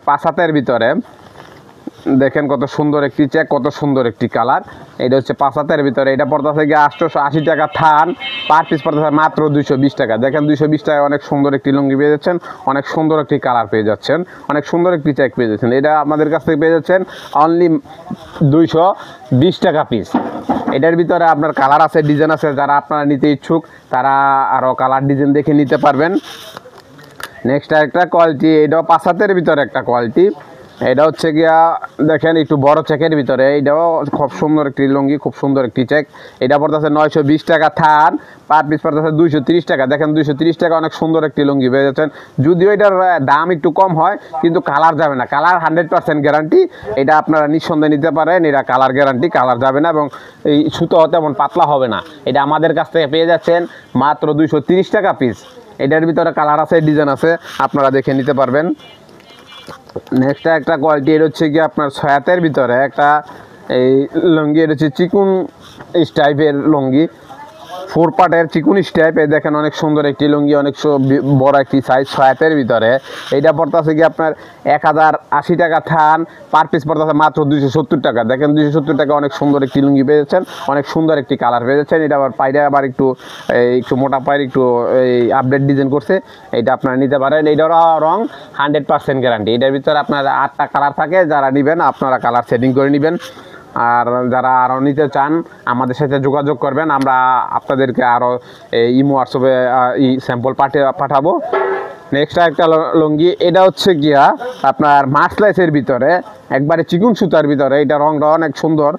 5 হাতের ভিতরে দেখেন কত সুন্দর একটি চেক, কত সুন্দর একটি কালার। এটা হচ্ছে 5 হাতের ভিতরে, এটা পড়তেছে গিয়ে 880 টাকা থান, পার পিস পড়তেছে মাত্র 220 টাকা। দেখেন 220 টাকায় অনেক সুন্দর একটি লুঙ্গি পেয়ে যাচ্ছেন, অনেক সুন্দর একটি কালার পেয়ে যাচ্ছেন, অনেক সুন্দর একটি চেক পেয়ে যাচ্ছেন। এটা আমাদের কাছ থেকে পেয়ে যাচ্ছেন অনলি 220 টাকা পিস। এটার ভিতরে আপনার কালার আছে, ডিজাইন আছে, যারা আপনারা নিতে ইচ্ছুক তারা আরও কালার ডিজাইন দেখে নিতে পারবেন। নেক্সট একটা কোয়ালিটি, এটাও 5 হাতের ভিতরে একটা কোয়ালিটি। এটা হচ্ছে গিয়া দেখেন একটু বড় চেকের ভিতরে, এটাও খুব সুন্দর একটি লুঙ্গি, খুব সুন্দর একটি চেক। এটা পড়তেছে 920 টাকা থান, পার পিস পড়তেছে 230 টাকা। দেখেন 230 টাকা অনেক সুন্দর একটি লুঙ্গি পেয়ে যাচ্ছেন। যদিও এটার দাম একটু কম হয় কিন্তু কালার যাবে না, কালার 100% গ্যারান্টি। এটা আপনারা নিঃসন্দেহে নিতে পারেন, এটা কালার গ্যারান্টি, কালার যাবে না এবং এই সুতো তেমন পাতলা হবে না। এটা আমাদের কাছ থেকে পেয়ে যাচ্ছেন মাত্র 230 টাকা পিস। এটার ভিতরে কালার আছে, ডিজাইন আছে, আপনারা দেখে নিতে পারবেন। নেক্সট একটা কোয়ালিটি, এটা হচ্ছে কি আপনার 6 হাতের ভিতরে একটা এই লুঙ্গি। এটা হচ্ছে চিকুন স্টাইপের লুঙ্গি, 4 পার্টের চিকুন স্টাইপে। দেখেন অনেক সুন্দর একটি লুঙ্গি, অনেক বড় একটি সাইজ, 6 হাতের ভিতরে। এইটা পড়তেছে কি আপনার 1080 টাকা থান, পার পিস পড়তেছে মাত্র 270 টাকা। দেখেন 270 টাকা অনেক সুন্দর একটি লুঙ্গি পেয়ে যাচ্ছেন, অনেক সুন্দর একটি কালার পেয়ে যাচ্ছেন। এটা আবার পায়রা আবার একটু মোটা পায়ের একটু এই আপডেট ডিজাইন করছে, এটা আপনারা নিতে পারেন। এইটার রং 100% গ্যারান্টি। এটার ভিতরে আপনার 8টা কালার থাকে, যারা নেবেন আপনারা কালার সেটিং করে নেবেন। আর যারা আরও নিতে চান আমাদের সাথে যোগাযোগ করবেন, আমরা আপনাদেরকে আরও ইমো হোয়াটসঅ্যাপে স্যাম্পল পাঠাবো। নেক্সট একটা লুঙ্গি, এটা হচ্ছে গিয়া আপনার মার্সলাইসের ভিতরে, একবারে চিকুন সুতার ভিতরে। এটা রংটা অনেক সুন্দর,